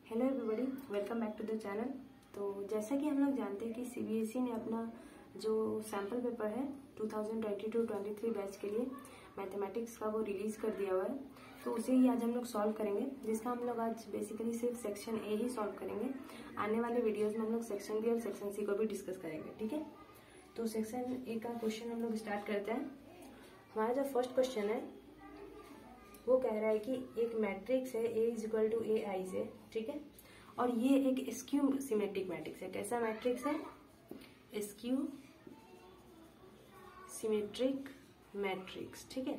Hello everybody, welcome back to the channel. तो जैसा कि हम लोग जानते हैं कि सीबीएसई ने अपना जो सैम्पल पेपर है 2022-23 बैच के लिए मैथमेटिक्स का वो रिलीज कर दिया हुआ है। तो उसे ही आज हम लोग सॉल्व करेंगे, जिसका हम लोग आज बेसिकली सिर्फ सेक्शन ए ही सॉल्व करेंगे। आने वाले वीडियोज में हम लोग सेक्शन बी और सेक्शन सी को भी डिस्कस करेंगे, ठीक है। तो सेक्शन ए का क्वेश्चन हम लोग स्टार्ट करते हैं। हमारा जो फर्स्ट क्वेश्चन है वो कह रहा है कि एक मैट्रिक्स है A इक्वल टू ए आई से, ठीक है, और ये एक स्क्यू सिमेट्रिक मैट्रिक्स है। कैसा मैट्रिक्स है? स्क्यू सिमेट्रिक मैट्रिक्स, ठीक है।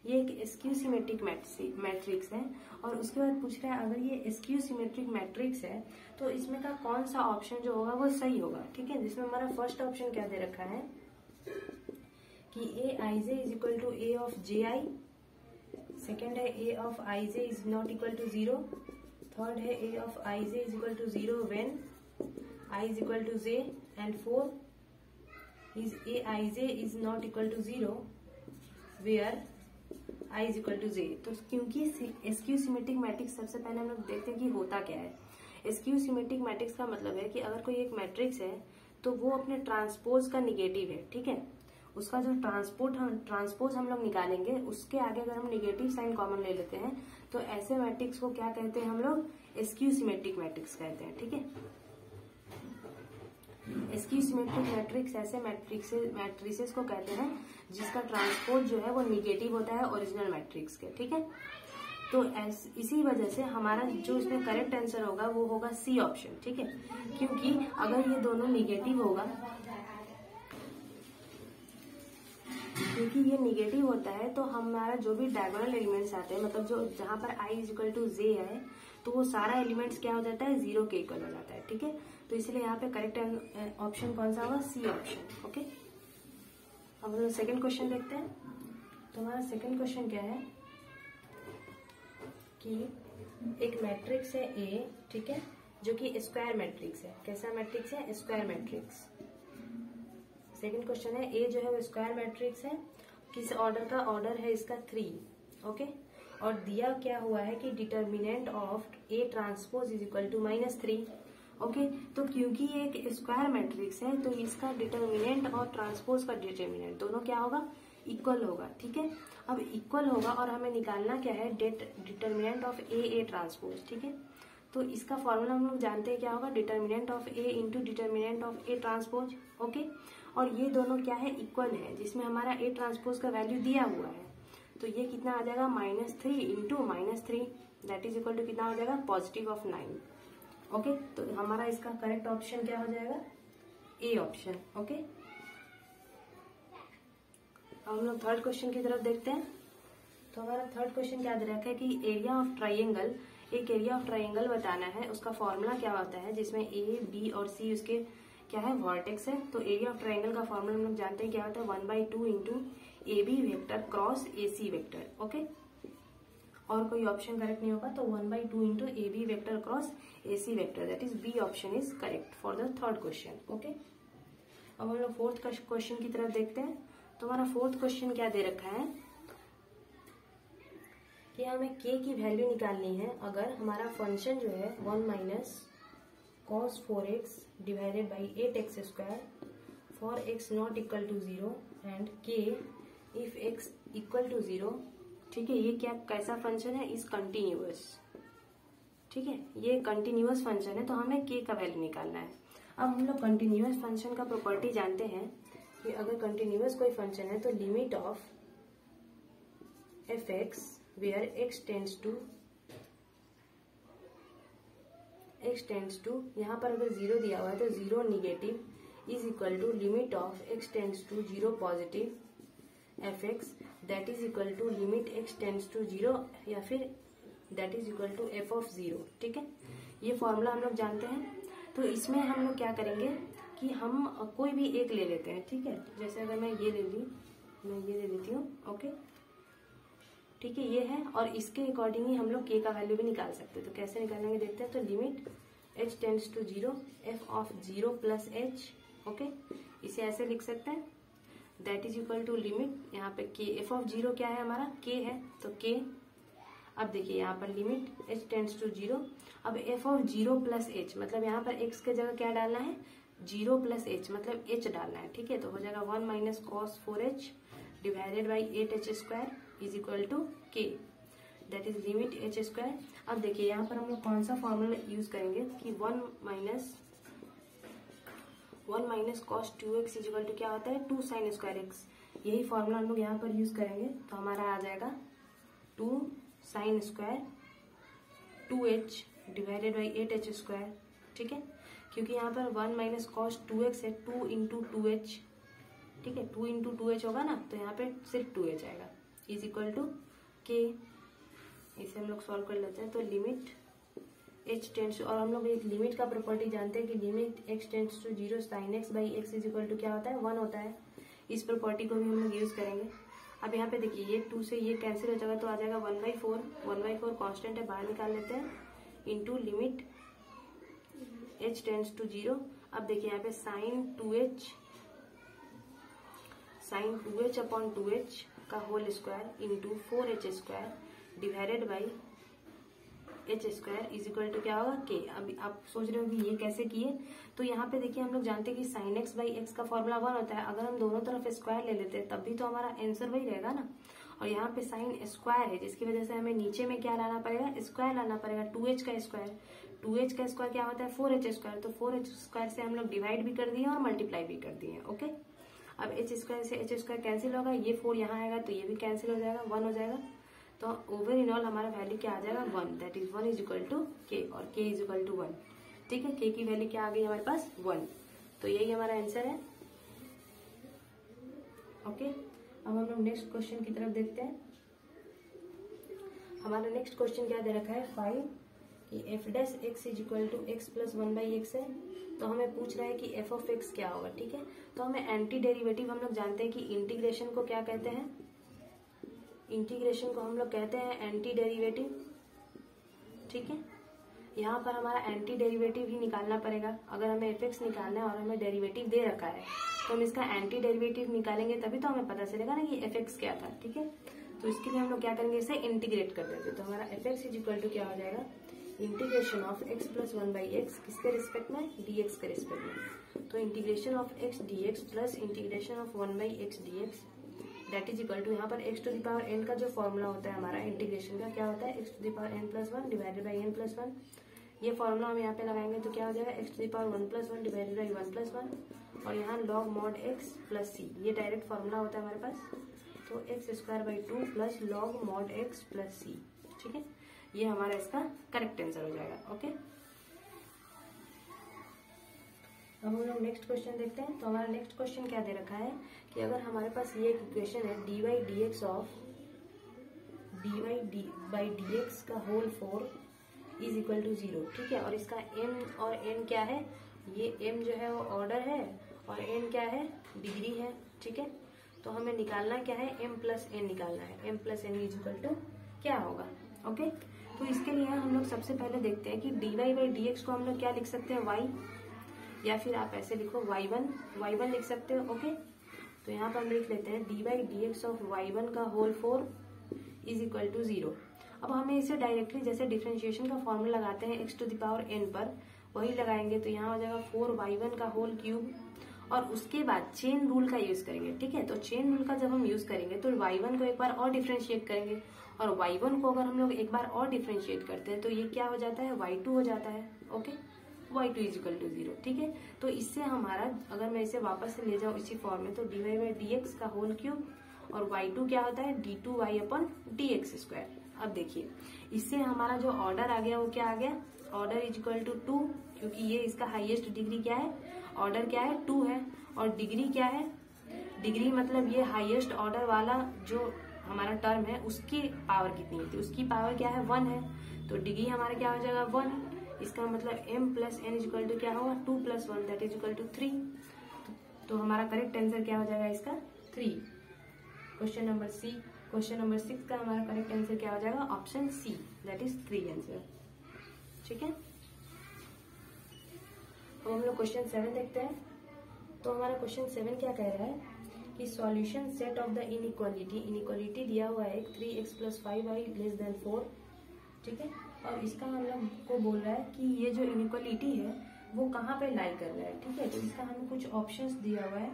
ये एक स्क्यू सिमेट्रिक मैट्रिक्स है और उसके बाद पूछ रहा है अगर ये स्क्यू सिमेट्रिक मैट्रिक्स है तो इसमें का कौन सा ऑप्शन जो होगा वो सही होगा, ठीक है। जिसमें हमारा फर्स्ट ऑप्शन क्या दे रखा है कि A I J is equal to A of J I, second है A of I J is not equal to 0, third है A of I J is equal to 0 when I is equal to J, and 4 is A I J is not equal to 0 where I is equal to J. तो क्योंकि skew symmetric matrix सबसे पहले हम लोग देखते हैं कि होता क्या है। स्क्यू सिमेट्रिक मैट्रिक्स का मतलब है कि अगर कोई एक मैट्रिक्स है तो वो अपने ट्रांसपोज का निगेटिव है, ठीक है। उसका जो ट्रांसपोज हम लोग निकालेंगे उसके आगे अगर हम निगेटिव साइन कॉमन ले लेते हैं तो ऐसे मैट्रिक्स को क्या कहते हैं हम लोग? स्क्यू सिमेट्रिक मैट्रिक्स कहते हैं, ठीक है। स्क्यू सिमेट्रिक मैट्रिक्स ऐसे मैट्रिसेस को कहते हैं जिसका ट्रांसपोज जो है वो निगेटिव होता है ओरिजिनल मैट्रिक्स के, ठीक है। तो इसी वजह से हमारा जो इसमें करेक्ट आंसर होगा वो होगा सी ऑप्शन, ठीक है। क्योंकि अगर ये दोनों निगेटिव होगा, क्योंकि ये निगेटिव होता है तो हमारा जो भी डायगोनल एलिमेंट्स आते हैं, मतलब जो जहां पर आई इज इक्वल टू जे है तो वो सारा एलिमेंट्स क्या हो जाता है? 0 के इक्वल हो जाता है, ठीक है। तो इसलिए यहाँ पे करेक्ट ऑप्शन कौन सा होगा? C option, okay. अब हम लोग सेकेंड क्वेश्चन देखते हैं। तो हमारा सेकेंड क्वेश्चन क्या है कि एक मैट्रिक्स है ए, ठीक है, जो कि स्क्वायर मैट्रिक्स है। कैसा मैट्रिक्स है? Square matrix. सेकेंड क्वेश्चन है ए जो है वो स्क्वायर मैट्रिक्स है। किस ऑर्डर का? ऑर्डर है इसका 3, ओके। और दिया क्या हुआ है कि determinant of A transpose is equal to -3, okay. तो क्योंकि ये एक स्क्वायर मैट्रिक्स है तो इसका डिटर्मिनेंट और ट्रांसपोज का डिटर्मिनेंट दोनों क्या होगा? इक्वल होगा, ठीक है। अब इक्वल होगा और हमें निकालना क्या है? डिटर्मिनेंट ऑफ ए ट्रांसपोज, ठीक है। तो इसका फॉर्मूला हम लोग जानते हैं क्या होगा? Determinant of A into determinant of A transpose, okay. और ये दोनों क्या है? इक्वल है, जिसमें हमारा ए ट्रांसपोज का वैल्यू दिया हुआ है। तो ये कितना आ जाएगा? -3 into -3 that is equal to कितना हो जाएगा? Positive of 9, okay. तो हमारा इसका करेक्ट ऑप्शन क्या हो जाएगा? A option, okay. अब हम लोग थर्ड क्वेश्चन की तरफ देखते हैं। तो हमारा थर्ड क्वेश्चन क्या दे रखा है कि एरिया ऑफ ट्राइंगल, एक एरिया ऑफ ट्राइंगल बताना है। उसका फॉर्मूला क्या होता है? जिसमें ए, बी और सी उसके क्या है? वर्टेक्स है। तो एरिया ऑफ ट्राइंगल का फॉर्मूला हम लोग जानते हैं क्या होता है? 1/2 into A B vector cross A C vector, okay. और कोई ऑप्शन करेक्ट नहीं होगा तो 1/2 into A B vector cross A C vector, that is B option is correct for the third question, okay. अब हम लोग फोर्थ क्वेश्चन की तरफ देखते हैं। तो हमारा फोर्थ क्वेश्चन क्या दे रखा है कि हमें k की वैल्यू निकालनी है अगर हमारा फंक्शन जो है 1 - cos 4x divided by 8x square for x not equal to 0 and k if x equal to 0, ठीक है। ये क्या कैसा फंक्शन है? इज कंटिन्यूअस, ठीक है। ये कंटिन्यूअस फंक्शन है तो हमें k का वैल्यू निकालना है। अब हम लोग कंटिन्यूअस फंक्शन का प्रॉपर्टी जानते हैं कि अगर कंटिन्यूअस कोई फंक्शन है तो limit of f(x) where x tends to यहाँ पर अगर 0 दिया हुआ है तो 0 negative is equal to limit of x tends to 0 positive f(x) that is equal to limit x tends to 0 या फिर that is equal to f(0), ठीक है। ये फॉर्मूला हम लोग जानते हैं। तो इसमें हम लोग क्या करेंगे कि हम कोई भी एक ले लेते हैं, ठीक है। जैसे अगर मैं ये ले लेती हूँ, ओके, ठीक है। ये है और इसके अकॉर्डिंग ही हम लोग k का वैल्यू भी निकाल सकते हैं। तो कैसे निकालेंगे देखते हैं। तो limit h tends to 0 f(0) plus h, okay. इसे ऐसे लिख सकते हैं that is equal to limit यहाँ पे k f(0) क्या है? हमारा k है, तो k अब देखिए यहाँ पर लिमिट h टेंड्स टू 0। अब f ऑफ 0 प्लस h, मतलब यहाँ पर x के जगह क्या डालना है, 0 प्लस h, मतलब h डालना है, ठीक है। तो हो जाएगा 1 minus cos 4h divided by 8h square is equal to k, that is limit h square. अब देखिए यहाँ पर हम लोग कौन सा फॉर्मूला यूज करेंगे कि 1 minus cos 2x is equal to क्या होता है 2 साइन स्क्वायर x, यही फॉर्मूला हम लोग यहाँ पर यूज करेंगे। तो हमारा आ जाएगा 2 sine square 2h divided by 8h square, ठीक है। क्योंकि यहाँ पर 1 माइनस कॉस 2x है 2 इंटू 2h, ठीक है, 2 इंटू 2h होगा ना, तो यहाँ पे सिर्फ 2h आएगा इज इक्वल टू k। इसे हम लोग सॉल्व कर लेते हैं। तो लिमिट h टेंड्स, और हम लोग एक लिमिट का प्रॉपर्टी जानते हैं कि limit x tends to 0 sine x by x is equal to क्या होता है 1 होता है। इस प्रॉपर्टी को भी हम लोग यूज करेंगे। अब यहाँ पे देखिए ये 2 से ये कैंसिल हो जाएगा, तो आ जाएगा 1/4 कांस्टेंट है, बाहर निकाल लेते हैं, into limit h tends to 0। अब देखिए यहाँ पे साइन 2h अपॉन 2h का whole square into 4h square divided by h square is equal to क्या होगा k। अब आप सोच रहे हो कि ये कैसे किए, तो यहाँ पे देखिए हम लोग जानते हैं कि साइन x बाई एक्स का फॉर्मूला 1 होता है। अगर हम दोनों तरफ स्क्वायर ले लेते हैं तब भी तो हमारा आंसर वही रहेगा ना। और यहाँ पे साइन स्क्वायर है जिसकी वजह से हमें नीचे में क्या लाना पड़ेगा, स्क्वायर लाना पड़ेगा, 2h का स्क्वायर। 2h का स्क्वायर क्या होता है 4h स्क्वायर, तो 4h स्क्वायर से हम लोग डिवाइड भी कर दिए और मल्टीप्लाई भी कर दिए, ओके। अब h स्क्वायर से h स्क्वायर कैंसिल होगा, ये 4 यहाँ आएगा तो ये भी कैंसिल हो जाएगा, 1 हो जाएगा। तो ओवर इन ऑल हमारा वैल्यू क्या आ जाएगा 1, that is 1 is equal to k, और k इज इक्वल टू 1, ठीक है। k की वैल्यू क्या आ गई हमारे पास 1, तो यही हमारा आंसर है, ओके। अब हम लोग नेक्स्ट क्वेश्चन की तरफ देखते हैं। हमारा नेक्स्ट क्वेश्चन क्या दे रखा है 5 कि f dash x is equal to x plus 1/x है। तो हमें पूछ रहा है कि f ऑफ x क्या होगा, ठीक है। तो हमें एंटी डेरिवेटिव हम लोग जानते हैं कि इंटीग्रेशन को क्या कहते हैं, इंटीग्रेशन को हम लोग कहते हैं एंटी डेरिवेटिव, ठीक है। यहाँ पर हमारा एंटी डेरिवेटिव ही निकालना पड़ेगा। अगर हमें f(x) निकालना है और हमें डेरिवेटिव दे रखा है तो हम इसका एंटी डेरिवेटिव निकालेंगे, तभी तो हमें पता चलेगा ना कि f(x) क्या था, ठीक है। तो इसके लिए हम लोग क्या करेंगे, इसे इंटीग्रेट कर देंगे। तो हमारा f(x) इज इक्वल टू क्या हो जाएगा, integration of x plus 1/x किसके रिस्पेक्ट में, dx के रिस्पेक्ट में। तो integration of x dx plus integration of 1/x dx that is equal to, यहाँ पर x to the power n का जो फॉर्मूला होता है हमारा इंटीग्रेशन का क्या होता है, x to the power n plus 1 divided by n plus 1। ये फॉर्मूला हम यहाँ पे लगाएंगे तो क्या हो जाएगा x to the power 1 plus 1 divided by 1 plus 1, और यहाँ log mod x plus c, ये डायरेक्ट फॉर्मूला होता है हमारे पास। तो x square by 2 plus log mod x plus c, ठीक है। ये हमारा इसका करेक्ट आंसर हो जाएगा, ओके। अब हम लोग नेक्स्ट क्वेश्चन देखते हैं। तो हमारा नेक्स्ट क्वेश्चन क्या दे रखा है कि अगर हमारे पास ये एक इक्वेशन है dy dx of dy by dx का होल 4 इज इक्वल टू 0, ठीक है। और इसका m और n क्या है, ये m जो है वो ऑर्डर है और n क्या है, डिग्री है, ठीक है। तो हमें निकालना क्या है, m प्लस n निकालना है। m plus n is equal to क्या होगा, ओके। तो इसके लिए हम लोग सबसे पहले देखते हैं कि dy बाई dx को हम लोग क्या लिख सकते हैं y, या फिर आप ऐसे लिखो y1 लिख सकते हो, ओके। तो यहाँ पर हम लिख लेते हैं dy dx ऑफ y1 का होल 4 इज इक्वल टू 0। अब हमें इसे डायरेक्टली जैसे डिफरेंशिएशन का फॉर्मूला लगाते हैं x to the power n पर, वही लगाएंगे। तो यहाँ हो जाएगा 4y1 का होल क्यूब, और उसके बाद चेन रूल का यूज करेंगे, ठीक है। तो चेन रूल का जब हम यूज करेंगे तो y1 को एक बार और डिफरेंशिएट करेंगे, और y1 को अगर हम लोग एक बार और डिफरेंशिएट करते हैं तो ये क्या हो जाता है, y2 हो जाता है, okay. y2 is equal to 0, ठीक है। तो इससे हमारा, अगर मैं इसे वापस से ले जाऊं इसी फॉर्म में, तो dy बाई dx का होल क्यूब, और y2 क्या होता है d2y अपन dx स्क्वायर। अब देखिए इससे हमारा जो ऑर्डर आ गया वो क्या आ गया, ऑर्डर इज इक्वल टू 2, क्योंकि ये इसका हाईएस्ट डिग्री क्या है, ऑर्डर क्या है 2 है, और डिग्री क्या है, डिग्री मतलब ये हाईएस्ट ऑर्डर वाला जो हमारा टर्म है उसकी पावर कितनी होती है, उसकी पावर क्या है 1 है। तो डिग्री हमारा क्या हो जाएगा 1, इसका मतलब m plus n is equal to क्या होगा 2 plus 1 that is equal to 3। तो हमारा करेक्ट आंसर क्या हो जाएगा इसका 3। क्वेश्चन नंबर 6 का हमारा करेक्ट आंसर क्या हो जाएगा, option C, that is 3 answer, ठीक है। अब हम लोग क्वेश्चन 7 देखते हैं। तो हमारा क्वेश्चन 7 क्या कह रहा है कि solution set of the inequality दिया हुआ है 3x plus 5y less than 4 ठीक है। और इसका हम लोग को बोल रहा है कि ये जो इनइक्वालिटी है वो कहाँ पे लाई कर रहा है, ठीक है। तो इसका हमें कुछ ऑप्शंस दिया हुआ है,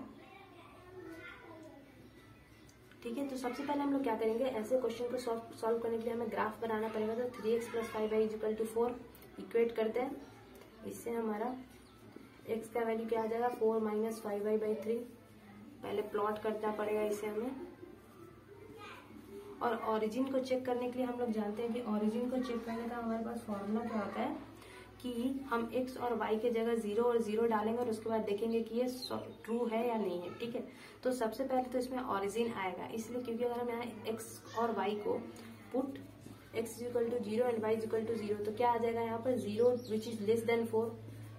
ठीक है। तो सबसे पहले हम लोग क्या करेंगे, ऐसे क्वेश्चन को सॉल्व करने के लिए हमें ग्राफ बनाना पड़ेगा। तो 3x + 5y = 4 इक्वेट करते हैं। इससे हमारा x का वैल्यू क्या आ जाएगा, 4 - 5y/3। पहले प्लॉट करना पड़ेगा इसे हमें। और ओरिजिन को चेक करने के लिए हम लोग जानते हैं कि ओरिजिन को चेक करने का हमारे पास फॉर्मूला क्या होता है कि हम x और y के जगह 0 और 0 डालेंगे और उसके बाद देखेंगे कि ये ट्रू है या नहीं है, ठीक है। तो सबसे पहले तो इसमें ओरिजिन आएगा, इसलिए क्योंकि अगर हम यहाँ x और y को पुट x = 0 एंड y = 0, तो क्या आ जाएगा यहाँ पर 0 विच इज लेस देन 4।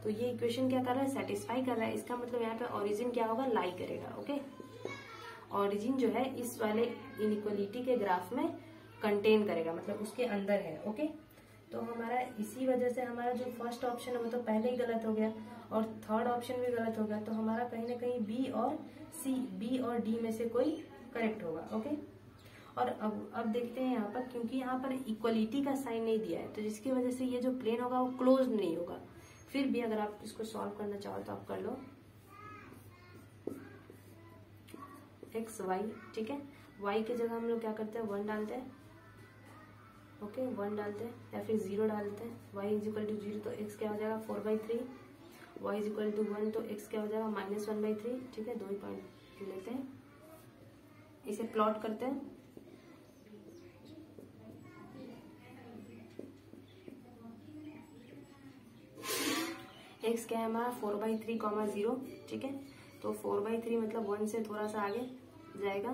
तो ये इक्वेशन क्या कर रहा है, सेटिस्फाई कर रहा है। इसका मतलब यहाँ पे ओरिजिन क्या होगा, लाई करेगा, ओके। ओरिजिन जो है इस वाले इनइक्वालिटी के ग्राफ में कंटेन करेगा, मतलब उसके अंदर है, ओके। तो हमारा इसी वजह से हमारा जो फर्स्ट ऑप्शन है वो तो पहले ही गलत हो गया और थर्ड ऑप्शन भी गलत हो गया। तो हमारा कहीं ना कहीं बी और डी में से कोई करेक्ट होगा, ओके। और अब देखते हैं यहाँ पर, क्योंकि यहाँ पर इक्वलिटी का साइन नहीं दिया है तो जिसकी वजह से ये जो प्लेन होगा वो क्लोज नहीं होगा। फिर भी अगर आप इसको सॉल्व करना चाहो तो आप कर लो, एक्स वाई, ठीक है। वाई की जगह हम लोग क्या करते हैं, 1 डालते हैं, ओके, 1 डालते हैं या फिर 0 डालते हैं। y = 0 तो x क्या हो जाएगा, 4/3। y = 1 तो x क्या हो जाएगा, -1/3, ठीक है। 2 पॉइंट लेते हैं, इसे प्लॉट करते हैं। x क्या है हमारा, 4/3, 0, ठीक है। तो 4/3 मतलब 1 से थोड़ा सा आगे जाएगा,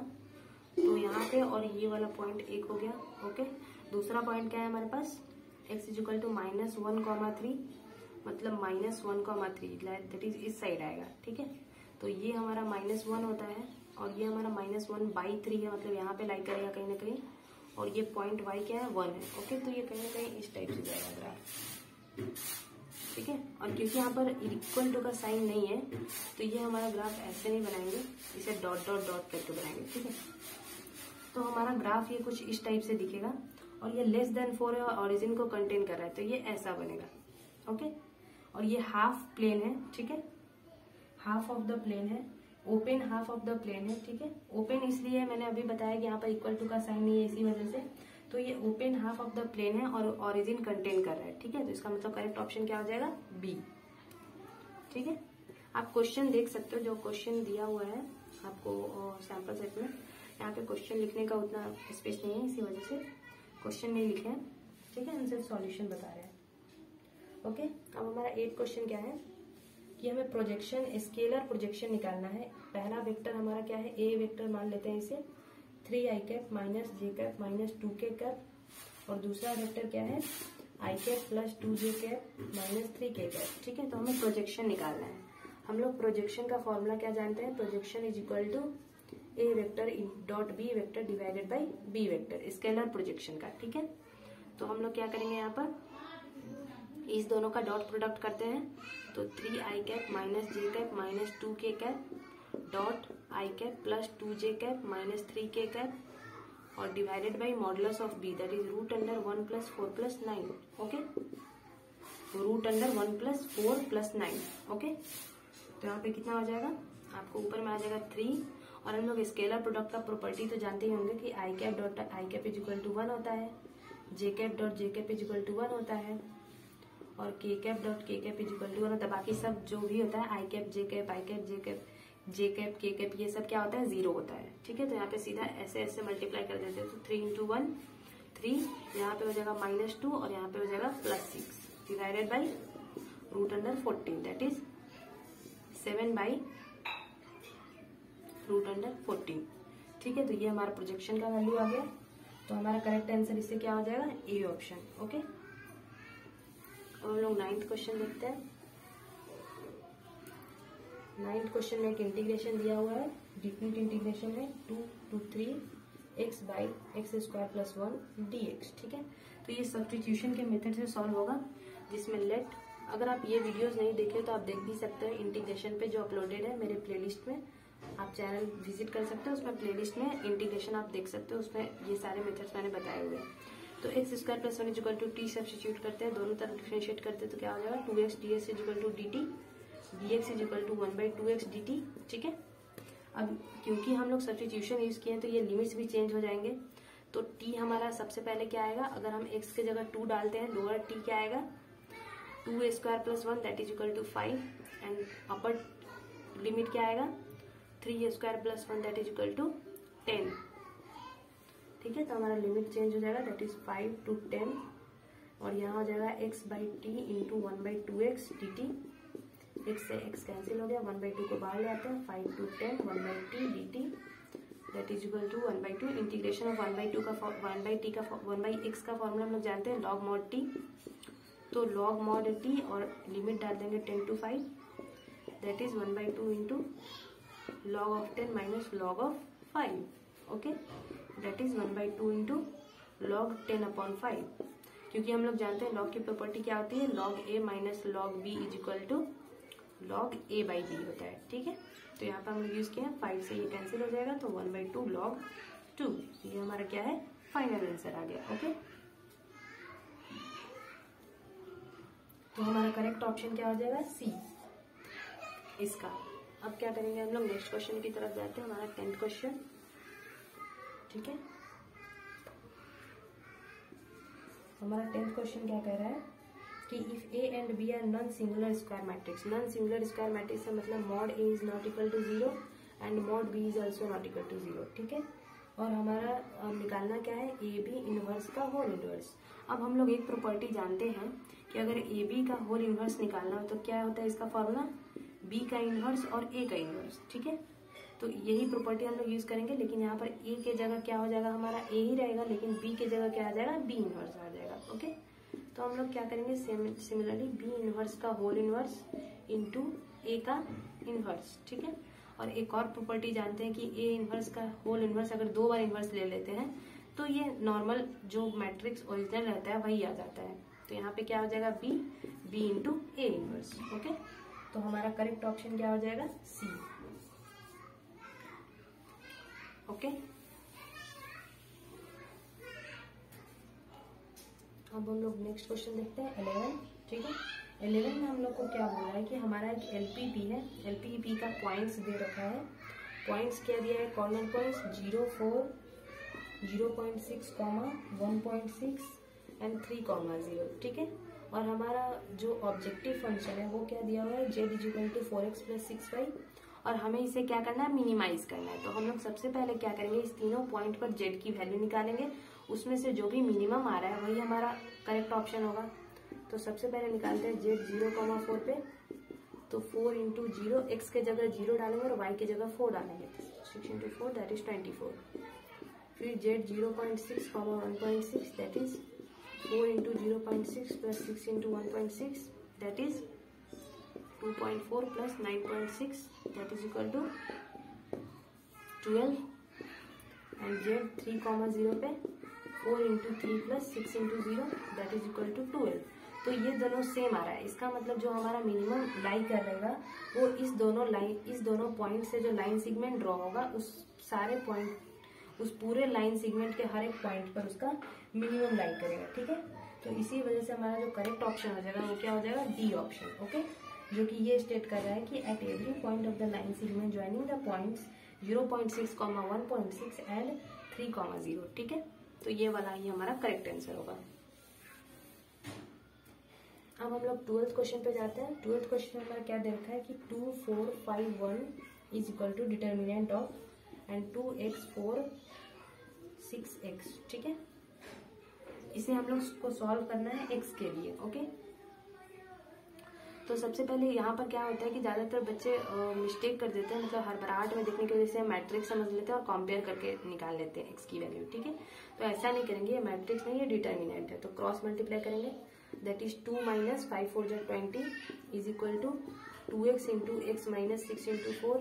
तो यहाँ पे और ये वाला पॉइंट 1 हो गया, ओके। दूसरा पॉइंट क्या है हमारे पास, x = -1,3 मतलब -1,3 दैट इज इस साइड आएगा, ठीक है। तो ये हमारा -1 होता है और ये हमारा -1/3 है, मतलब यहाँ पे लाई करेगा कहीं ना कहीं। और ये पॉइंट y क्या है, 1 है, ओके। तो ये कहीं ना कहीं इस टाइप से जाएगा ग्राफ, ठीक है। और क्योंकि यहाँ पर इक्वल टू का साइन नहीं है तो ये हमारा ग्राफ ऐसे नहीं बनाएंगे, इसे डॉट डॉट डॉट करके बनाएंगे, ठीक है। तो हमारा ग्राफ ये कुछ इस टाइप से दिखेगा और ये लेस देन 4 है और ओरिजिन को कंटेन कर रहा है, तो ये ऐसा बनेगा, ओके। और ये हाफ प्लेन है, ठीक है, हाफ ऑफ द प्लेन है, open half of the plane है, ठीक है। ओपन इसलिए मैंने अभी बताया कि यहाँ पर इक्वल टू का साइन नहीं है, इसी वजह से। तो ये open half of the plane है और ओरिजिन कंटेन कर रहा है, ठीक है। तो इसका मतलब करेक्ट ऑप्शन क्या हो जाएगा, बी, ठीक है। आप क्वेश्चन देख सकते हो, जो क्वेश्चन दिया हुआ है आपको सैंपल सेट में। यहाँ पे क्वेश्चन लिखने का उतना स्पेस नहीं है, इसी वजह से क्वेश्चन नहीं लिखे हैं, ठीक है। हम सिर्फ सॉल्यूशन बता रहे हैं, ओके। अब हमारा 8 क्वेश्चन क्या है कि हमें प्रोजेक्शन, स्केलर प्रोजेक्शन निकालना है। पहला वेक्टर हमारा क्या है, ए वेक्टर मान लेते हैं इसे, 3i cap - j cap - 2k cap. और दूसरा वेक्टर क्या है, i cap + 2j cap - 3k cap, ठीक है। तो हमें प्रोजेक्शन निकालना है। हम लोग प्रोजेक्शन का फॉर्मूला क्या जानते हैं, projection = a vector dot b vector divided by b vector, scalar projection का, ठीक है। तो हम लोग क्या करेंगे, यहाँ पर इस दोनों का डॉट प्रोडक्ट करते हैं। तो 3i cap - j cap - 2k cap dot i cap + 2j cap - 3k cap और divided by modulus of b that is √1 + 4 + 9, okay. √1 + 4 + 9, okay. तो यहाँ पे कितना हो जाएगा, आपको ऊपर में आ जाएगा 3। और हम लोग स्केलर प्रोडक्ट का प्रॉपर्टी तो जानते ही होंगे कि i cap dot i cap = 1 होता है, j cap dot j cap = 1 होता है और k cap dot k cap = 1 होता है। बाकी सब जो भी होता है, i cap j cap i cap j cap k cap, ये सब क्या होता है, 0 होता है, ठीक है। तो यहाँ पे सीधा ऐसे ऐसे मल्टीप्लाई कर देते हैं। तो 3 × 1 3, यहाँ पे हो जाएगा -2 और यहाँ पे हो जाएगा +6 डिवाइडेड बाई √14 दैट इज 7/√14, ठीक है। तो ये हमारा प्रोजेक्शन का वैल्यू आ गया। तो हमारा करेक्ट आंसर इससे क्या हो जाएगा, ए ऑप्शन, ओके। अब हम लोग 9th क्वेश्चन देखते हैं। 9th क्वेश्चन में एक इंटीग्रेशन दिया हुआ है, डिफरेंट इंटीग्रेशन है, 2 to 3x/x² + 1 dx, ठीक है। तो ये सब्स्टिट्यूशन के मेथड से सॉल्व होगा, जिसमें लेट, अगर आप ये वीडियोस नहीं देखे तो आप देख भी सकते हैं इंटीग्रेशन पे, जो अपलोडेड है मेरे प्लेलिस्ट में। आप चैनल विजिट कर सकते हो, उसमें प्लेलिस्ट में इंटीग्रेशन आप देख सकते हो, उसमें ये सारे मेथड्स मैंने बताए हुए हैं। तो X square plus 1 equal to T substitute करते हैं, दोनों तरफ डिफरेंशिएट करते हैं तो क्या हो जाएगा 2x ds equal to dt, dx equal to 1/2x dt। ठीक है, अब क्योंकि हम लोग सब्स्टिट्यूशन यूज किए हैं तो ये लिमिट्स भी चेंज हो जाएंगे। तो t हमारा सबसे पहले क्या आएगा, अगर हम x की जगह 2 डालते हैं, लोअर t क्या आएगा 2a square plus 1 that is equal to 5 and upper limit क्या आएगा 3a square plus 1 that is equal to 10। ठीक है, तो हमारा लिमिट चेंज हो जाएगा दैट इज 5 to 10 और यहाँ हो जाएगा x/t into 1/2x dt। x से x कैंसिल हो गया, 1/2 को बाहर ले आते हैं, 5 to 10 1/t dt that is equal to 1/2 integration of 1/2 का 1/t का 1/x का फॉर्मूला हम लोग जानते हैं log mod t। तो log mod t और लिमिट डाल देंगे 10 to 5 that is 1/2 into log of 10 minus log of 5। Okay, that is 1/2 into log 10/5, क्योंकि हम लोग जानते हैं log की प्रॉपर्टी क्या होती है log a minus log b is equal to log a/b होता है। ठीक है, तो यहाँ पर हम लोग यूज किए हैं 5 से ये कैंसिल हो जाएगा तो 1/2 log 2, ये हमारा क्या है फाइनल आंसर आ गया। ओके, तो हमारा करेक्ट ऑप्शन क्या हो जाएगा सी इसका। अब क्या करेंगे हम लोग नेक्स्ट क्वेश्चन की तरफ जाते हैं, हमारा 10th क्वेश्चन। ठीक है, हमारा 10th क्वेश्चन क्या कह रहा है कि if a and b are non singular square matrix, non singular square matrix का मतलब mod a is not equal to 0 and mod b is also not equal to 0। ठीक है, और हमारा निकालना क्या है ए बी इनवर्स का होल इनवर्स। अब हम लोग एक प्रॉपर्टी जानते हैं कि अगर ए बी का होल इनवर्स निकालना हो तो क्या होता है इसका फॉर्मूला b का इनवर्स और a का इनवर्स। ठीक है, तो यही प्रॉपर्टी हम लोग यूज करेंगे, लेकिन यहाँ पर a के जगह क्या हो जाएगा हमारा a ही रहेगा, लेकिन b के जगह क्या आ जाएगा b इनवर्स आ जाएगा। ओके, तो हम लोग क्या करेंगे सिमिलरली b इनवर्स का होल इनवर्स इंटू a का इनवर्स। ठीक है, और एक और प्रॉपर्टी जानते हैं कि a इनवर्स का होल इनवर्स अगर 2 बार इनवर्स ले लेते हैं तो ये नॉर्मल जो मैट्रिक्स ओरिजिनल रहता है वही आ जाता है। तो यहाँ पे क्या हो जाएगा b into a inverse. Okay, तो हमारा करेक्ट ऑप्शन क्या हो जाएगा सी। ओके, अब हम लोग नेक्स्ट क्वेश्चन देखते हैं 11। ठीक है, 11 में हम लोग को क्या बोला है कि हमारा एक एलपीपी है, एलपीपी का पॉइंट्स दे रखा है। पॉइंट्स क्या दिया है कॉर्नर पॉइंट्स 0, 4, 0.6, 1.6 एंड 3,0। ठीक है, और हमारा जो ऑब्जेक्टिव फंक्शन है वो क्या दिया हुआ है z is equal to 4x plus 6y, और हमें इसे क्या करना है मिनिमाइज करना है। तो हम लोग सबसे पहले क्या करेंगे इस तीनों पॉइंट पर z की वैल्यू निकालेंगे, उसमें से जो भी मिनिमम आ रहा है वही हमारा करेक्ट ऑप्शन होगा। तो सबसे पहले निकालते हैं z 0,4 पे, तो 4 इंटू 0, x के जगह 0 डालेंगे और y के जगह 4 डालेंगे, 6 इंटू 4 दैट इज 24। फिर z 0.6, 1.6 that is 4 into 0.6 plus 6 into 1.6 that is 2.4 plus 9.6 that is equal to 12 and z 3,0 पे 4 into 3 plus 6 into 0 that is equal to 12। तो ये दोनों सेम आ रहा है, इसका मतलब जो हमारा मिनिमम लाई कर रहेगा वो इस दोनों पॉइंट से जो लाइन सेगमेंट ड्रॉ होगा उस सारे पॉइंट, उस पूरे लाइन सेगमेंट के हर एक पॉइंट पर उसका मिनिमम लाई करेगा। ठीक है, तो इसी वजह से हमारा जो करेक्ट ऑप्शन हो जाएगा वो क्या हो जाएगा डी ऑप्शन। ओके, जो कि ये स्टेट कर रहा है कि at every point of the line segment joining the points 0.6, 1.6 and 3,0। ठीक है, तो ये वाला ही हमारा करेक्ट आंसर होगा। अब हम लोग 12th क्वेश्चन पे जाते हैं। 12th क्वेश्चन में हमारा क्या दे रखा है कि 2, 4, 5, 1 is equal to determinant of and 2x, 4, 6x। ठीक है, इसे हम लोग को सॉल्व करना है x के लिए। ओके, तो सबसे पहले यहाँ पर क्या होता है कि ज्यादातर बच्चे मिस्टेक कर देते हैं, मतलब हड़बड़ाहट में देखने की वजह से मैट्रिक्स समझ लेते हैं और कंपेयर करके निकाल लेते हैं x की वैल्यू। ठीक है, तो ऐसा नहीं करेंगे, ये मैट्रिक्स नहीं, ये डिटर्मिनेंट है। तो क्रॉस मल्टीप्लाई करेंगे दैट इज 2 माइनस 5 4 जा 20 is equal to 2x into x minus 6 into 4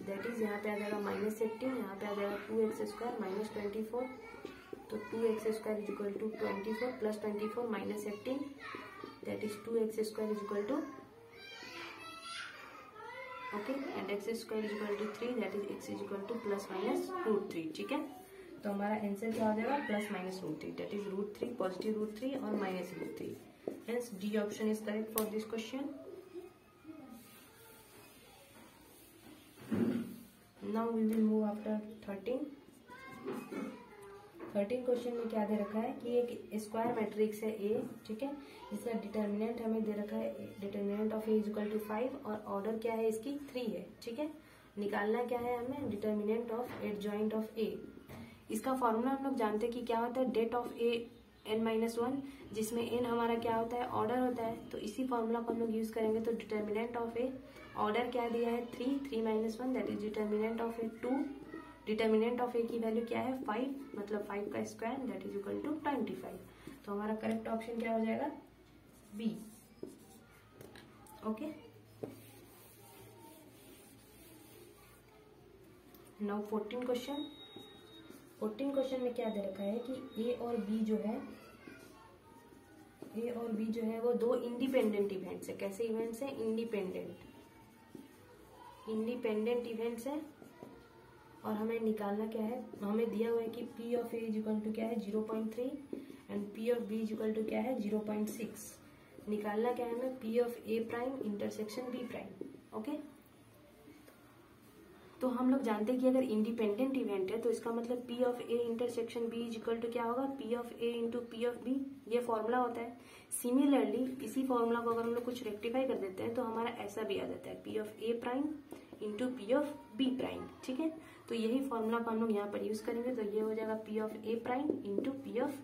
that is यहाँ पे आ जाएगा -18, यहाँ पे आ जाएगा 2x स्क्वायर माइनस 24, तो 2x square is equal to 24 plus 24 minus 18 that is 2x square is equal to okay and x square is equal to 3 that is x is equal to plus minus √3। ठीक है, तो हमारा answer क्या हो जाएगा plus minus √3, that is √3 positive √3 और minus √3. Hence D option is correct for this question. Now we will move after 13 question में क्या दे रखा है कि एक स्क्वायर मैट्रिक्स है ए, ठीक है, इसका डिटर्मिनेंट हमें दे रखा है, determinant of A is equal to 5 और ऑर्डर क्या है इसकी 3 है, ठीक है. निकालना क्या है हमें, डिटर्मिनेंट ऑफ एडजॉइंट ऑफ ए. इसका फॉर्मूला हम लोग जानते हैं कि क्या होता है, डेट ऑफ ए n-1, जिसमें n हमारा क्या होता है, ऑर्डर होता है. तो इसी फॉर्मूला को हम लोग यूज करेंगे. तो डिटर्मिनेंट ऑफ ए, ऑर्डर क्या दिया है 3-1, that is determinant of A 2. Determinant of A की वैल्यू क्या है 5, मतलब 5 का square, that is equal to 25. तो हमारा करेक्ट ऑप्शन क्या हो जाएगा, बी. ओके. नाउ 14 क्वेश्चन में क्या दे रखा है कि ए और बी जो है वो दो इंडिपेंडेंट इवेंट्स है. कैसे इवेंट्स है, इंडिपेंडेंट इवेंट्स है. और हमें निकालना क्या है, हमें दिया हुआ है कि P of A is equal to क्या है 0.3 and P of B is equal to क्या है 0.6. निकालना क्या है हमें, P of A prime intersection B prime. Okay. तो हम लोग जानते हैं कि अगर इंडिपेंडेंट इवेंट है तो इसका मतलब P of A intersection B is equal to क्या होगा, P of A into P of B. ये फॉर्मूला होता है. सिमिलरली इसी फॉर्मूला को अगर हम लोग कुछ रेक्टिफाई कर देते हैं तो हमारा ऐसा भी आ जाता है, P of A prime into P of B prime. ठीक है. तो यही फॉर्मूला को हम लोग यहाँ पर यूज करेंगे. तो ये हो जाएगा P of A prime into P of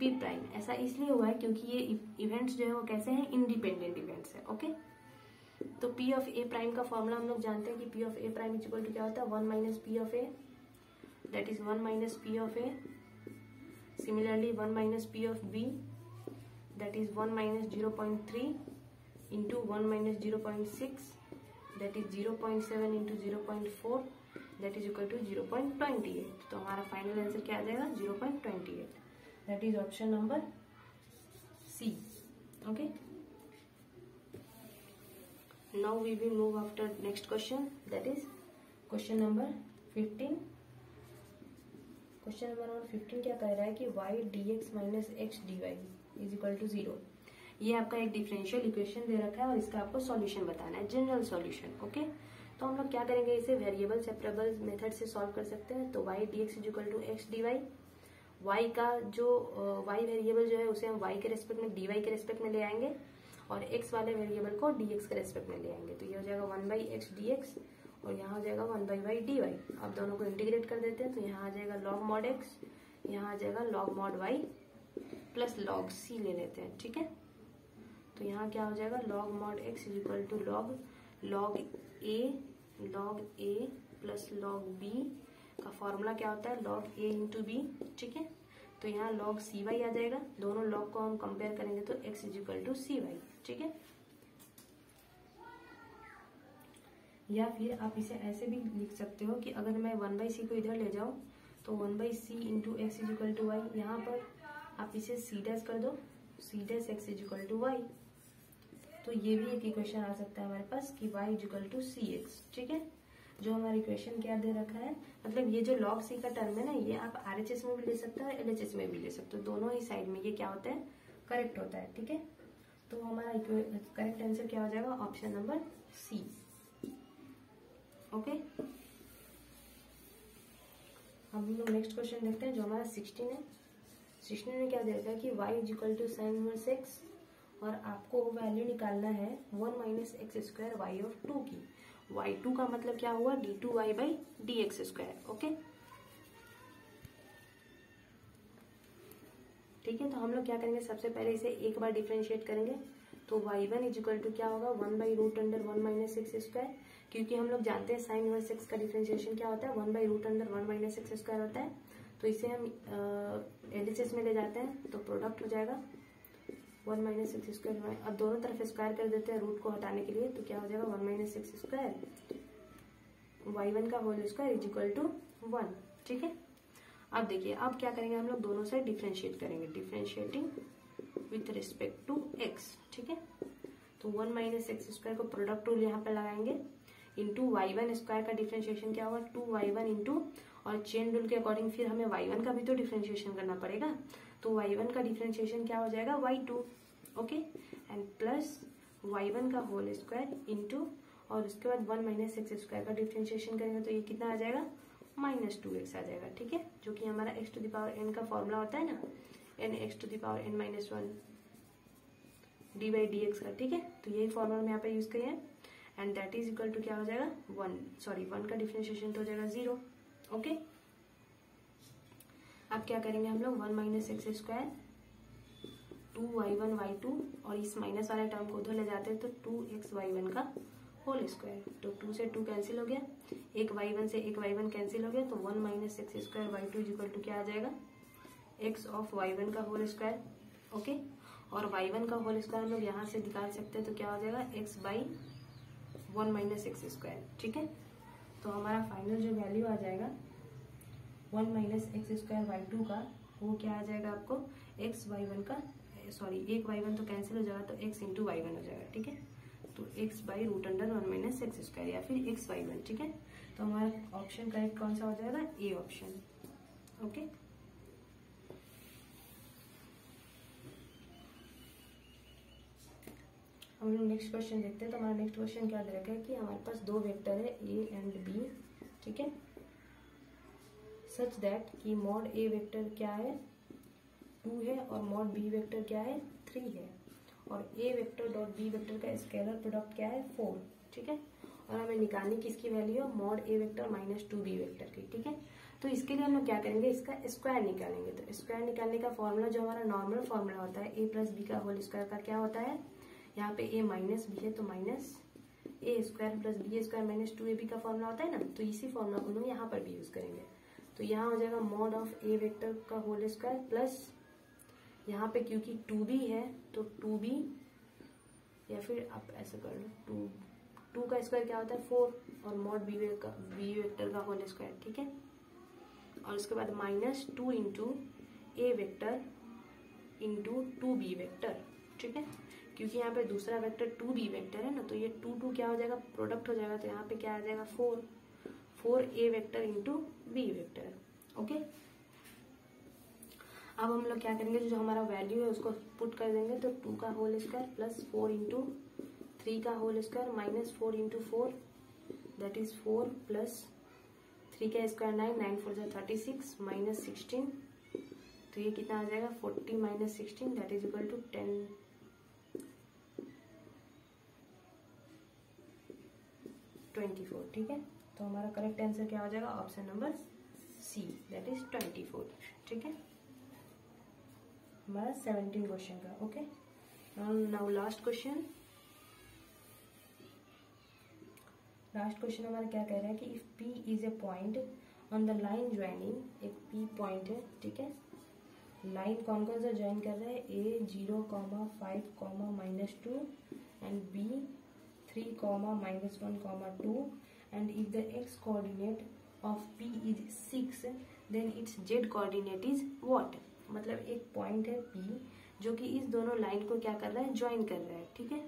B prime. ऐसा इसलिए हुआ है क्योंकि ये इवेंट्स जो है वो कैसे हैं, इंडिपेंडेंट इवेंट्स है. ओके. तो P ऑफ A प्राइम का फॉर्मूला हम लोग जानते हैं कि P of A prime is equal to क्या होता है 1 minus P of A, that is 1 minus P of A. Similarly 1 minus P of B, that is 1 minus 0.3 into 1 minus 0.6, that is 0.7 into 0.4, that is equal to 0.28. तो हमारा final answer क्या आ जाएगा 0.28. That is option number C. Okay. Now we will move after next question, that is question number 15. Question number 15 क्या कह रहा है कि y dx minus x dy is equal to 0. ये आपका एक डिफरेंशियल इक्वेशन दे रखा है और इसका आपको सॉल्यूशन बताना है, जनरल सॉल्यूशन. ओके. तो हम लोग क्या करेंगे, इसे वेरिएबल सेपरेबल मेथड से सॉल्व कर सकते हैं. तो y dx is equal to x dy. y का जो y वेरिएबल जो है उसे हम y के रेस्पेक्ट में dy के रेस्पेक्ट में ले आएंगे और x वाले वेरिएबल को dx के रेस्पेक्ट में ले आएंगे. तो ये हो जाएगा 1/x dx और यहाँ हो जाएगा 1/y dy. अब दोनों को इंटीग्रेट कर देते हैं. तो यहाँ आ जाएगा log mod x, यहाँ आ जाएगा log mod y plus log c ले लेते हैं. ठीक है. तो यहाँ क्या हो जाएगा log mod x is equal to log a plus log b का फॉर्मूला क्या होता है log a इंटू b. ठीक है. तो यहाँ log cy आ जाएगा. दोनों log को हम कंपेयर करेंगे तो x is equal to cy. ठीक है. या फिर आप इसे ऐसे भी लिख सकते हो कि अगर मैं 1/c को इधर ले जाऊं तो 1/c into x is equal to y. यहाँ पर आप इसे c डैश कर दो, c dash x is equal to y. तो ये भी एक इक्वेशन आ सकता है हमारे पास कि y is equal to c x. ठीक है. जो हमारा इक्वेशन क्या दे रखा है, मतलब ये जो log c का टर्म है ना, ये आप RHS में भी ले सकते हो और LHS में भी ले सकते हो. दोनों ही साइड में ये क्या होता है, करेक्ट होता है. ठीक है. तो हमारा करेक्ट आंसर क्या हो जाएगा, ऑप्शन नंबर सी. ओके. हम लोग नेक्स्ट क्वेश्चन देखते हैं जो हमारा 16 है. 16 में क्या दे रखा है कि y is equal to sine inverse x और आपको वैल्यू निकालना है 1 minus x square y of 2 की. y2 का मतलब क्या हुआ, d2y by dx square. Okay. ठीक है. तो हम लोग क्या करेंगे, सबसे पहले इसे एक बार डिफरेंशिएट करेंगे. तो y1 इज इक्वल टू क्या होगा 1/√1 माइनस एक्स स्क्वायर, क्योंकि हम लोग जानते हैं साइन इनवर्स एक्स का डिफरेंशिएशन क्या होता है 1/√1 माइनस एक्स स्क्वायर होता है. तो इसे हम LHS में ले जाते हैं तो प्रोडक्ट हो जाएगा 1 माइनस एक्स स्क्वायर. अब दोनों तरफ स्क्वायर कर देते हैं रूट को हटाने के लिए. तो क्या हो जाएगा 1 माइनस एक्स स्क्वायर y1 का whole square is equal to 1. ठीक है. अब देखिए, अब क्या करेंगे, हम लोग दोनों साइड डिफरेंशिएट करेंगे, differentiating with respect to x. ठीक है. तो 1 माइनस एक्स स्क्वायर को प्रोडक्ट रूल यहाँ पर लगाएंगे इंटू y1 स्क्वायर का डिफरेंशिएशन क्या होगा 2y1 इंटू, और चेन रूल के अकॉर्डिंग फिर हमें y1 का भी तो डिफरेंशिएशन करना पड़ेगा, तो y1 का डिफरेंशिएशन क्या हो जाएगा y2, okay, and plus y1 का होल स्क्वायर इंटू और उसके बाद 1 माइनस एक्स स्क्वायर का डिफरेंशिएशन करेंगे तो ये कितना आ जाएगा -2x आ जाएगा, ठीक है, जो कि हमारा x to the power n का फॉर्मूला होता है ना, n x to the power n minus 1 d by d x का, ठीक है, तो यही फॉर्मूला हम यहाँ पे यूज करिए and that is equal to क्या हो जाएगा 1 का डिफरेंशिएशन तो हो जाएगा 0, ओके। अब क्या करेंगे हम लोग 1 minus x square 2y1 y2 और इस माइनस वाले टर्म को उधर ले जाते हैं तो 2x y1 का होल स्क्वायर, तो 2 से 2 कैंसिल हो गया, एक y1 से एक y1 कैंसिल हो गया, तो 1 minus x square y2 is equal to क्या आ जाएगा x ऑफ y1 का होल स्क्वायर, ओके, और y1 का होल स्क्वायर हम लोग यहाँ से निकाल सकते हैं तो क्या हो जाएगा x by 1 minus x square, ठीक है। तो हमारा फाइनल जो वैल्यू आ जाएगा 1 माइनस एक्स स्क्वायर y2 का वो क्या आ जाएगा आपको x y1 का, सॉरी एक y1 तो कैंसिल हो जाएगा तो x इंटू y1 हो जाएगा, ठीक है, तो x by root under 1 minus x square या फिर x y1, ठीक है। तो हमारा ऑप्शन करेक्ट कौन सा हो जाएगा ए ऑप्शन, ओके। हम लोग नेक्स्ट क्वेश्चन देखते हैं। तो हमारा नेक्स्ट क्वेश्चन क्या दे रखा है कि हमारे पास दो वेक्टर है a एंड b, ठीक है, सच दैट कि मॉड a वेक्टर क्या है 2 है और मॉड b वेक्टर क्या है 3 है, और a vector dot b vector का स्केलर प्रोडक्ट क्या है 4, ठीक है, और हमें निकालनी किसकी वैल्यू है mod a vector minus 2b vector की, ठीक है। तो इसके लिए हम लोग क्या करेंगे, इसका स्क्वायर निकालेंगे। तो स्क्वायर निकालने का फॉर्मूला जो हमारा नॉर्मल फॉर्मूला होता है a प्लस बी का होल स्क्वायर का क्या होता है, यहाँ पे a माइनस बी है तो minus A square plus B square minus 2ab का फॉर्मूला होता है ना, तो इसी फॉर्मूला को लोग यहाँ पर भी यूज करेंगे। तो यहाँ हो जाएगा मॉड ऑफ a वेक्टर का होल स्क्वायर प्लस यहाँ पे क्योंकि 2b है तो 2b, या फिर आप ऐसे कर लो 2 का स्क्वायर क्या होता है 4 और मॉड b वेक्टर का होल स्क्वायर, ठीक है, और उसके बाद माइनस 2 इंटू ए वेक्टर इंटू 2b वेक्टर, ठीक है, क्योंकि यहाँ पे दूसरा वेक्टर 2b वेक्टर है ना, तो ये 2 क्या हो जाएगा प्रोडक्ट हो जाएगा, तो यहाँ पे क्या आ जाएगा 4 A vector into B vector, okay. अब हम लोग क्या करेंगे, जो हमारा वैल्यू है उसको पुट कर देंगे, तो 2 का होल स्क्वायर प्लस 4 इंटू 3 का whole square minus 4 into 4 that is 4 plus 3 का स्क्वायर 9 4 जा 36 माइनस 16, तो ये कितना आ जाएगा 40 minus 16 that is equal to 24, ठीक है। तो हमारा करेक्ट आंसर क्या हो जाएगा option number C that is 24, ठीक है, हमारा 17 क्वेश्चन का, ओके। नाउ लास्ट क्वेश्चन हमारा क्या कह रहा है कि if P is a point on the line joining, एक P पॉइंट है, ठीक है, लाइन कौन कौन सा ज्वाइन कर रहा है A 0, 5, -2 and B 3, -1, 2 and if the x coordinate of P is 6 then its z coordinate is what, मतलब एक पॉइंट है P जो कि इस दोनों लाइन को क्या कर रहा है ज्वाइन कर रहा है, ठीक है।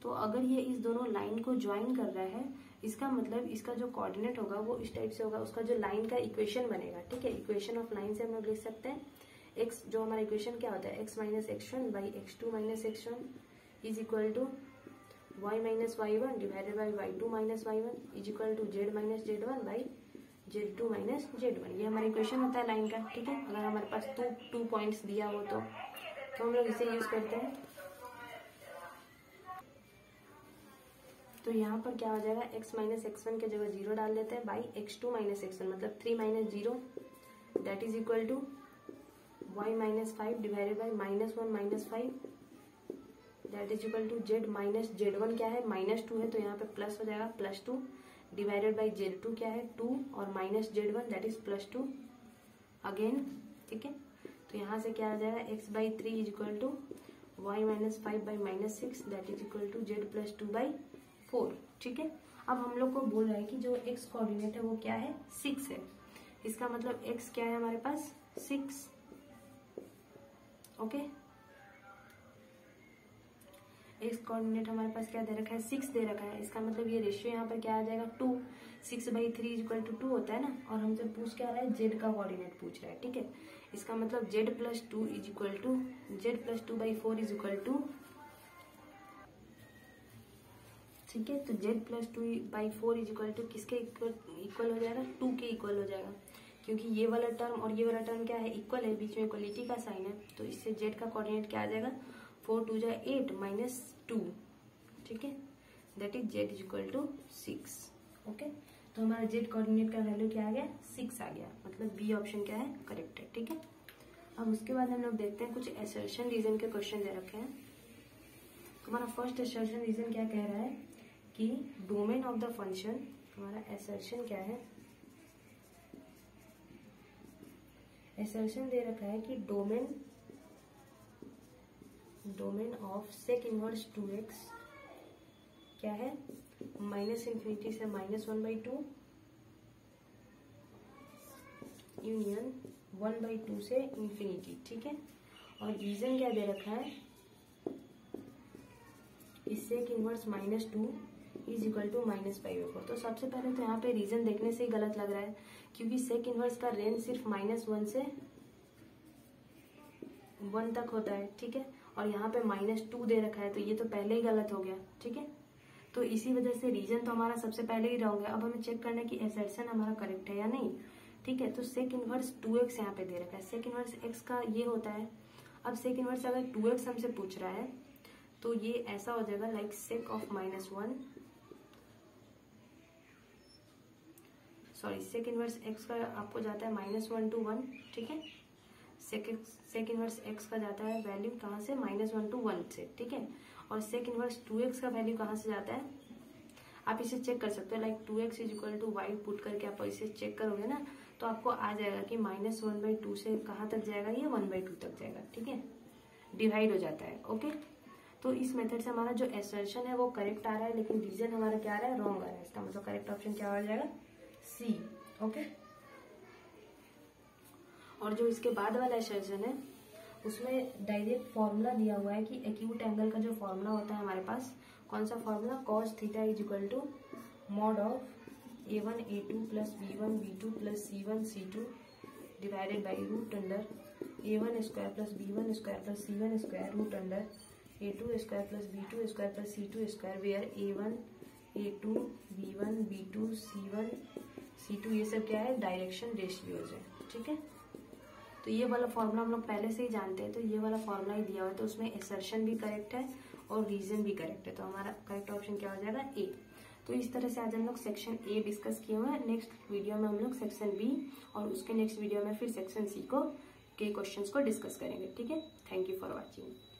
तो अगर ये इस दोनों लाइन को ज्वाइन कर रहा है इसका मतलब इसका जो कोऑर्डिनेट होगा वो इस टाइप से होगा, उसका जो लाइन का इक्वेशन बनेगा, ठीक है, इक्वेशन ऑफ लाइन से हम लोग लिख सकते हैं x, जो हमारा इक्वेशन क्या होता है x minus x1 by x2 minus x1 is equal to y minus y1 divided by y2 minus y1 is equal to z minus z1 by z2 minus z1, ये हमारा इक्वेशन होता है line का, ठीक है। अगर हमारे पास टू पॉइंट्स दिया हो तो हम लोग इसे यूज करते हैं। तो यहाँ पर क्या हो जाएगा x माइनस x1 के जगह 0 डाल देते हैं बाई x2 माइनस x1 मतलब 3 minus 0 that is equal to y minus 5 divided by -1 minus 5 that is equal to z minus z1 क्या है -2 है तो यहाँ पे प्लस हो जाएगा +2 डिवाइडेड बाई z2 क्या है 2 और minus z1 that is +2 again, ठीक है। तो यहाँ से क्या आ जाएगा x by 3 is equal to y minus 5 by -6 that is equal to z plus 2 by 4, ठीक है। अब हम लोग को बोल रहा है कि जो x कोऑर्डिनेट है वो क्या है 6 है, इसका मतलब x क्या है हमारे पास 6, ओके। x कोऑर्डिनेट हमारे पास क्या दे रखा है 6 दे रखा है, इसका मतलब ये रेशियो यहाँ पर क्या आ जाएगा 2, 6/3 इक्वल टू 2 होता है ना, और हमसे पूछ क्या रहा है, जेड का कोऑर्डिनेट पूछ रहा है, ठीक है। इसका मतलब z+2 is equal to z+2/4 is equal to, ठीक है। तो z+2/4 इज इक्वल टू किसके इक्वल हो जाएगा, 2 के इक्वल हो जाएगा, क्योंकि ये वाला टर्म और ये वाला टर्म क्या है, इक्वल है, बीच में इक्वलिटी का साइन है। तो इससे z का कोऑर्डिनेट क्या आ जाएगा, 4 2 8 -2, ठीक है, that is z is equal to 6। Okay, तो हमारा z कोऑर्डिनेट का वैल्यू क्या आ गया, 6 आ गया, मतलब बी ऑप्शन क्या है, करेक्ट है, ठीक है। अब उसके बाद हम लोग देखते हैं कुछ असर्शन रीजन के क्वेश्चन दे रखे हैं। हमारा फर्स्ट असर्शन रीजन क्या कह रहा है कि डोमेन ऑफ द फंक्शन, हमारा असर्शन क्या है, असर्शन दे रखा है कि domain of sec inverse 2x क्या है, -∞ से -1/2 यूनियन 1/2 से इंफिनिटी, ठीक है। और रीजन क्या दे रखा है, sec inverse -2 is equal to -π/4। तो सबसे पहले तो यहाँ पे रीजन देखने से ही गलत लग रहा है, क्योंकि सेक इनवर्स का रेंज सिर्फ -1 से 1 तक होता है, ठीक है, और यहाँ पे -2 दे रखा है, तो ये तो पहले ही गलत हो गया, ठीक है। तो इसी वजह से रीजन तो हमारा सबसे पहले ही रॉन्ग है। अब हमें चेक करना है कि असर्शन हमारा करेक्ट है या नहीं, ठीक है। तो सेक इनवर्स 2x यहाँ पे दे रखा है, सेक इनवर्स x का ये होता है। अब सेक इनवर्स अगर 2x हमसे पूछ रहा है तो ये ऐसा हो जाएगा like sec of -1, sorry sec inverse x का आपको जाता है -1 to 1, ठीक है। सेक इनवर्स x का जाता है वैल्यू कहाँ से, -1 to 1 से, ठीक है। और सेक इनवर्स 2x का वैल्यू कहाँ से जाता है, आप इसे चेक कर सकते हो, like 2x is equal to y put करके आप इसे चेक करोगे ना, तो आपको आ जाएगा कि -1/2 से कहाँ तक जाएगा, ये 1/2 तक जाएगा, ठीक है, डिवाइड हो जाता है। ओके, तो इस मेथड से हमारा जो असर्शन है वो करेक्ट आ रहा है, लेकिन रीजन हमारा क्या आ रहा है, रॉन्ग आ रहा है। इसका मतलब करेक्ट ऑप्शन क्या हो जाएगा, सी। ओके, और जो इसके बाद वाला असर्शन है उसमें डायरेक्ट फॉर्मूला दिया हुआ है कि एक्यूट एंगल का जो फॉर्मूला होता है हमारे पास, कौन सा formula, cos theta is equal to mod of a1 a2 plus b1 b2 plus c1 c2 divided by root under a1 square plus b1 square plus c1 square root under a2 square plus b2 square plus c2 square, where a1 a2 b1 b2 c1 c2 ये सब क्या है, direction ratios है, ठीक है। तो ये वाला फॉर्मूला हम लोग पहले से ही जानते हैं, तो ये वाला फॉर्मूला ही दिया हुआ है, तो उसमें असर्शन भी करेक्ट है और रीजन भी करेक्ट है, तो हमारा करेक्ट ऑप्शन क्या हो जाएगा, ए। तो इस तरह से आज हम लोग सेक्शन ए डिस्कस किए हुए हैं। नेक्स्ट वीडियो में हम लोग सेक्शन बी और उसके नेक्स्ट वीडियो में फिर सेक्शन सी के क्वेश्चंस को डिस्कस करेंगे, ठीक है। Thank you for watching.